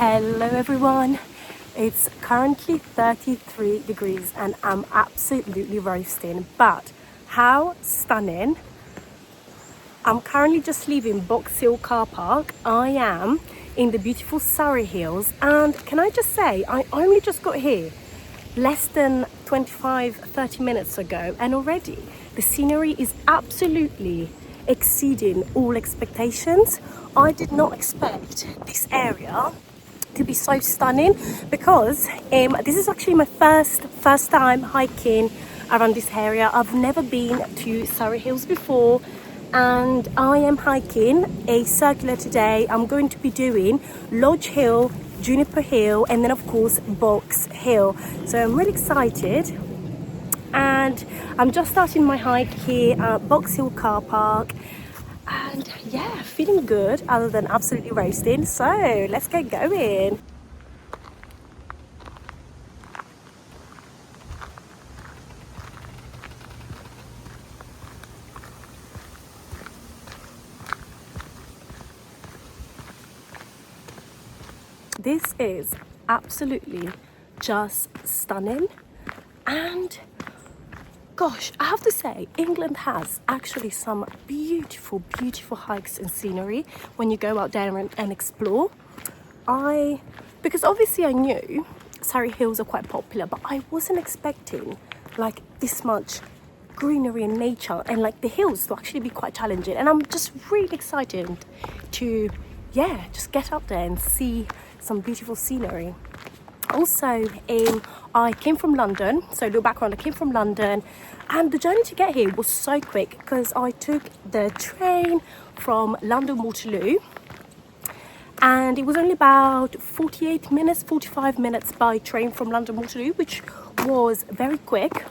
Hello everyone, it's currently 33 degrees and I'm absolutely roasting, but how stunning. I'm currently just leaving Box Hill Carpark. I am in the beautiful Surrey Hills, and can I just say, I only just got here less than 25-30 minutes ago, and already the scenery is absolutely exceeding all expectations. I did not expect this area to be so stunning because this is actually my first time hiking around this area. I've never been to Surrey Hills before, and I am hiking a circular today. I'm going to be doing Lodge Hill, Juniper Hill, and then of course Box Hill. So I'm really excited, and I'm just starting my hike here at Box Hill Carpark. And yeah, feeling good other than absolutely roasting. So let's get going. This is absolutely just stunning, and gosh, I have to say, England has actually some beautiful hikes and scenery when you go out there and explore. Because obviously I knew Surrey Hills are quite popular, but I wasn't expecting like this much greenery and nature, and like the hills to actually be quite challenging. And I'm just really excited to, yeah, just get up there and see some beautiful scenery. Also, I came from London, so a little background, I came from London, and the journey to get here was so quick because I took the train from London Waterloo, and it was only about 45 minutes by train from London Waterloo, which was very quick.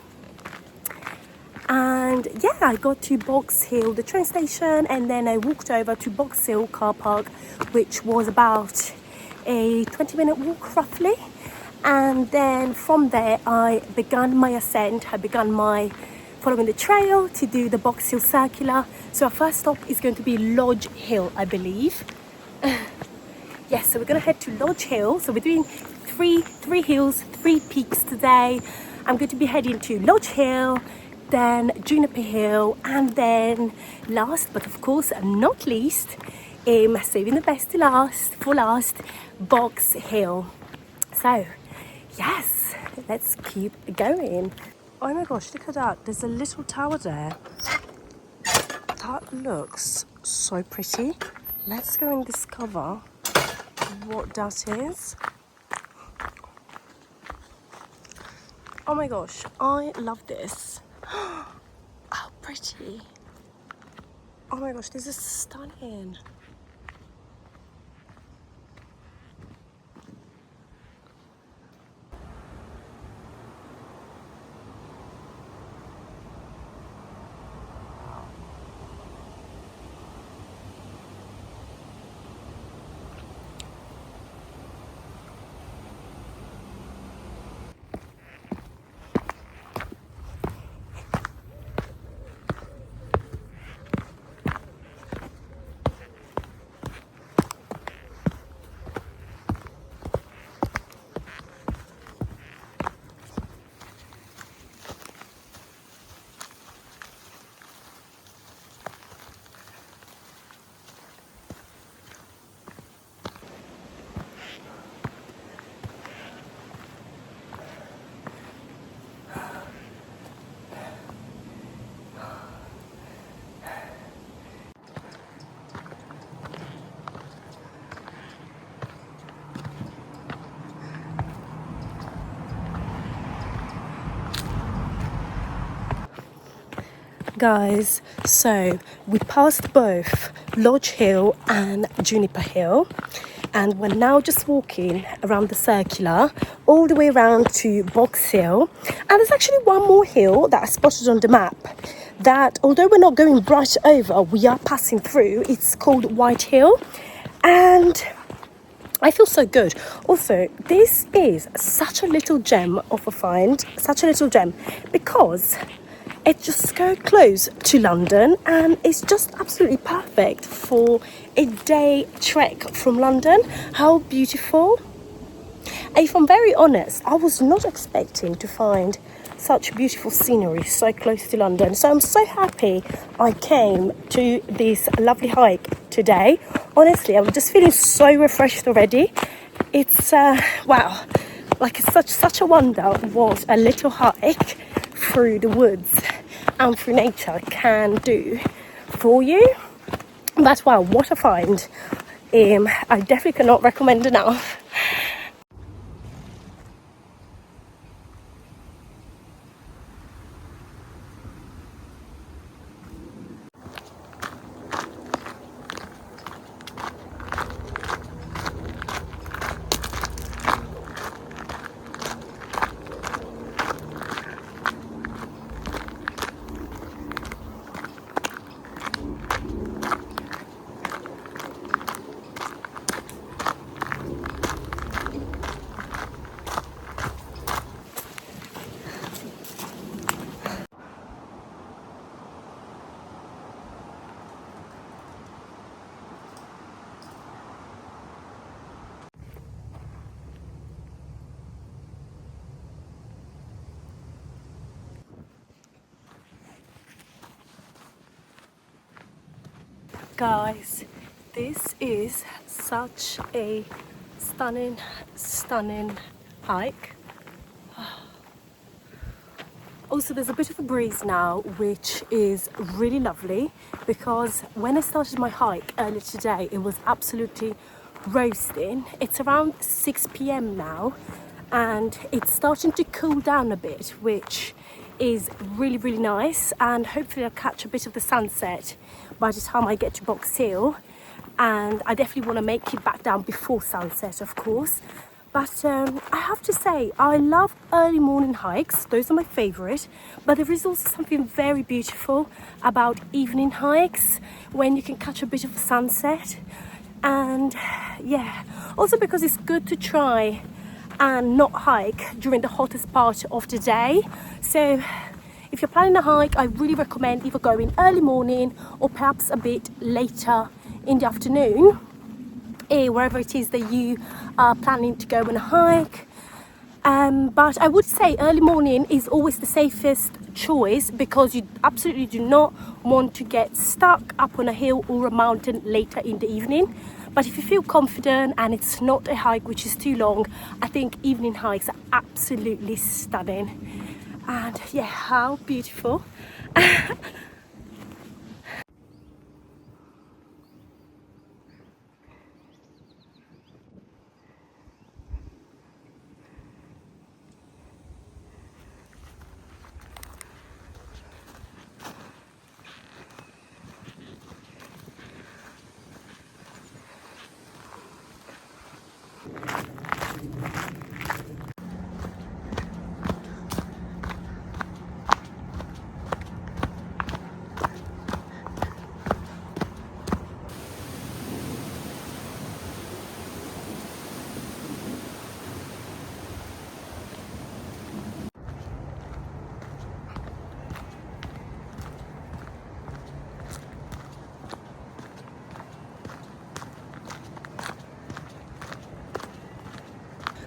And yeah, I got to Box Hill, the train station, and then I walked over to Box Hill Carpark, which was about a 20-minute walk roughly. And then from there I began my ascent. I began my following the trail to do the Box Hill circular. So our first stop is going to be Lodge Hill, I believe. Yes, so we're going to head to Lodge Hill. So we're doing three hills, 3 peaks today. I'm going to be heading to Lodge Hill, then Juniper Hill, and then last but of course not least, saving the best for last, Box Hill. So yes, let's keep going. Oh my gosh, look at that. There's a little tower there. That looks so pretty. Let's go and discover what that is. Oh my gosh, I love this. How pretty. Oh my gosh, this is stunning. Guys, so we passed both Lodge Hill and Juniper Hill, and we're now just walking around the circular all the way around to Box Hill. And there's actually one more hill that I spotted on the map that, although we're not going right over, we are passing through. It's called White Hill, and I feel so good. Also, this is such a little gem of a find, such a little gem, because It's just so close to London and it's just absolutely perfect for a day trek from London. How beautiful. If I'm very honest, I was not expecting to find such beautiful scenery so close to London. So I'm so happy I came to this lovely hike today. Honestly, I'm just feeling so refreshed already. It's wow, like it's such a wonder what a little hike through the woods and through nature can do for you. But wow, what a find. I definitely cannot recommend enough. Guys, this is such a stunning hike. Also, there's a bit of a breeze now, which is really lovely because when I started my hike earlier today, it was absolutely roasting. It's around 6 p.m. now and it's starting to cool down a bit, which is really nice, and hopefully I'll catch a bit of the sunset by the time I get to Box Hill. And I definitely want to make it back down before sunset, of course. But I have to say, I love early morning hikes. Those are my favorite. But there is also something very beautiful about evening hikes when you can catch a bit of a sunset. And yeah, also because it's good to try and not hike during the hottest part of the day. So if you're planning a hike, I really recommend either going early morning or perhaps a bit later in the afternoon, wherever it is that you are planning to go on a hike. But I would say early morning is always the safest choice because you absolutely do not want to get stuck up on a hill or a mountain later in the evening. But if you feel confident and it's not a hike which is too long, I think evening hikes are absolutely stunning. And yeah, how beautiful.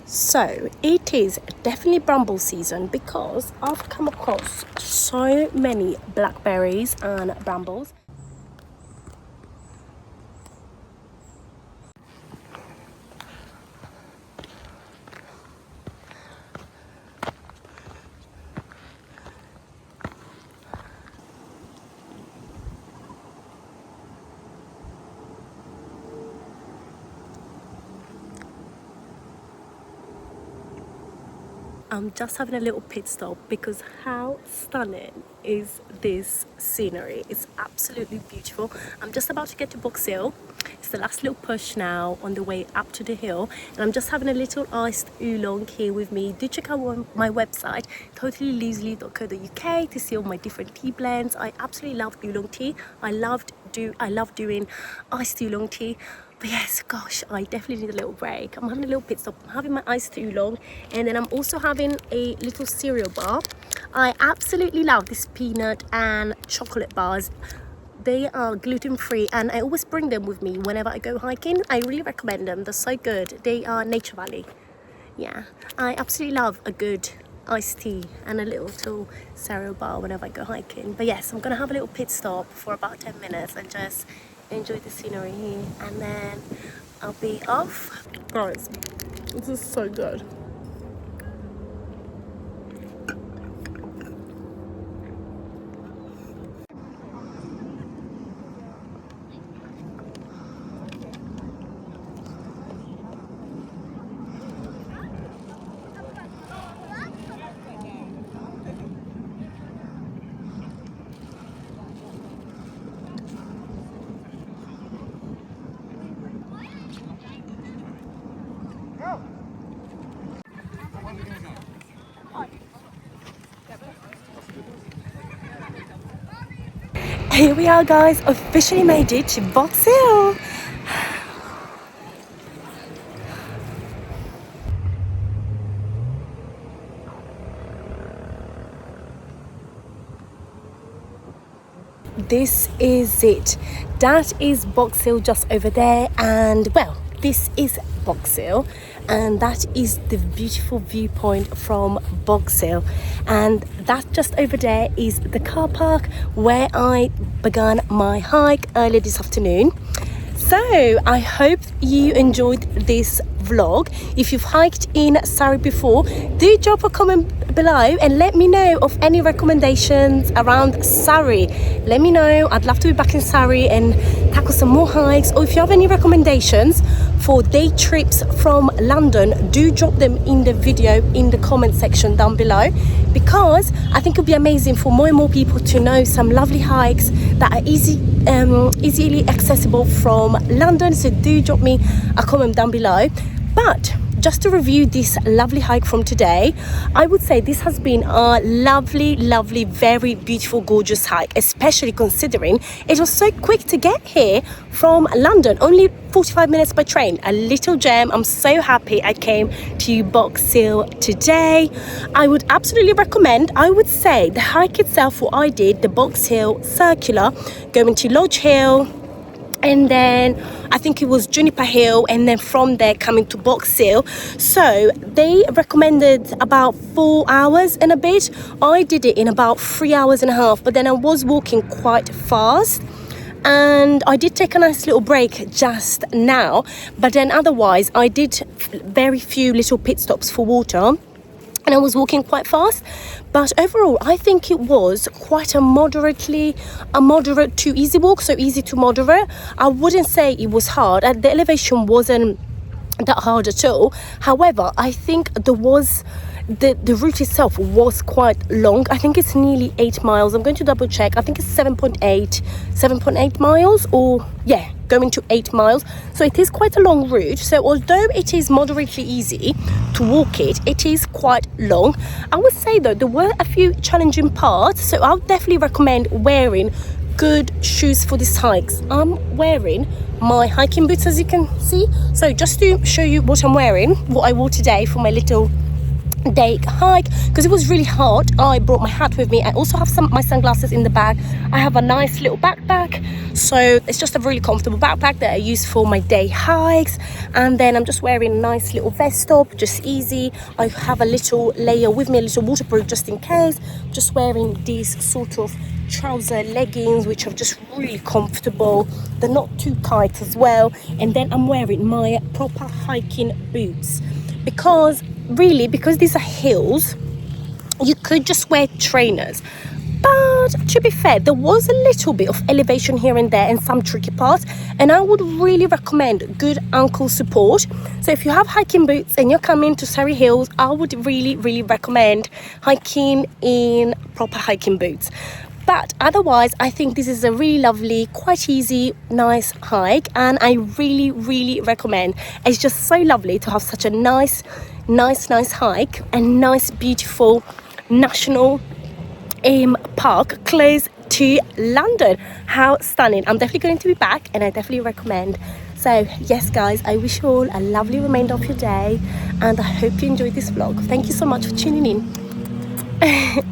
So it is definitely bramble season because I've come across so many blackberries and brambles. I'm just having a little pit stop because how stunning is this scenery? It's absolutely beautiful. I'm just about to get to Box Hill. It's the last little push now on the way up to the hill, and I'm just having a little iced oolong here with me. Do check out my website, totallyloosely.co.uk, to see all my different tea blends. I absolutely love oolong tea. I love doing iced oolong tea. But yes, gosh, I definitely need a little break. I'm having a little pit stop. I'm having my iced oolong, and then I'm also having a little cereal bar. I absolutely love this peanut and chocolate bars. They are gluten-free, and I always bring them with me whenever I go hiking. I really recommend them. They're so good. They are Nature Valley. Yeah, I absolutely love a good iced tea and a little cereal bar whenever I go hiking. But yes, I'm gonna have a little pit stop for about 10 minutes and just enjoy the scenery here, and then I'll be off. Guys, this is so good. Here we are, guys, officially made it to Box Hill. This is it. That is Box Hill just over there, and well, this is Box Hill, and that is the beautiful viewpoint from Box Hill, and that just over there is the car park where I began my hike earlier this afternoon. So I hope you enjoyed this vlog. If you've hiked in Surrey before, do drop a comment below and let me know of any recommendations around Surrey. Let me know. I'd love to be back in Surrey and tackle some more hikes. Or if you have any recommendations for day trips from London, do drop them in the video in the comment section down below, because I think it would be amazing for more and more people to know some lovely hikes that are easily accessible from London. So do drop me a comment down below. But just to review this lovely hike from today, I would say this has been a lovely, very beautiful, gorgeous hike, especially considering it was so quick to get here from London, only 45 minutes by train. A little gem. I'm so happy I came to Box Hill today. I would absolutely recommend, I would say the hike itself, what I did, the Box Hill circular, going to Lodge Hill, and then I think it was Juniper Hill, and then from there coming to Box Hill. So they recommended about 4 hours and a bit. I did it in about 3 hours and a half, but then I was walking quite fast, and I did take a nice little break just now, but then otherwise I did very few little pit stops for water, and I was walking quite fast. But overall, I think it was quite a moderate to easy walk, so easy to moderate. I wouldn't say it was hard. The elevation wasn't that hard at all. However, I think there was the route itself was quite long. I think it's nearly 8 miles. I'm going to double check. I think it's 7.8 miles, or yeah, going to 8 miles. So it is quite a long route. So although it is moderately easy to walk it, it is quite long. I would say though, there were a few challenging parts, so I'll definitely recommend wearing good shoes for these hikes. I'm wearing my hiking boots, as you can see. So just to show you what I'm wearing, what I wore today for my little day hike, because it was really hot. I brought my hat with me. I also have my sunglasses in the bag. I have a nice little backpack, so it's just a really comfortable backpack that I use for my day hikes. And then I'm just wearing a nice little vest top, just easy. I have a little layer with me, a little waterproof just in case. Just wearing these sort of trouser leggings, which are just really comfortable. They're not too tight as well. And then I'm wearing my proper hiking boots, because these are hills, you could just wear trainers. But to be fair, there was a little bit of elevation here and there and some tricky parts, and I would really recommend good ankle support. So if you have hiking boots and you're coming to Surrey Hills, I would really recommend hiking in proper hiking boots. But otherwise, I think this is a really lovely, quite easy, nice hike, and I really recommend. It's just so lovely to have such a nice hike and nice, beautiful national park close to London. How stunning. I'm definitely going to be back, and I definitely recommend So yes guys, I wish you all a lovely remainder of your day, and I hope you enjoyed this vlog. Thank you so much for tuning in.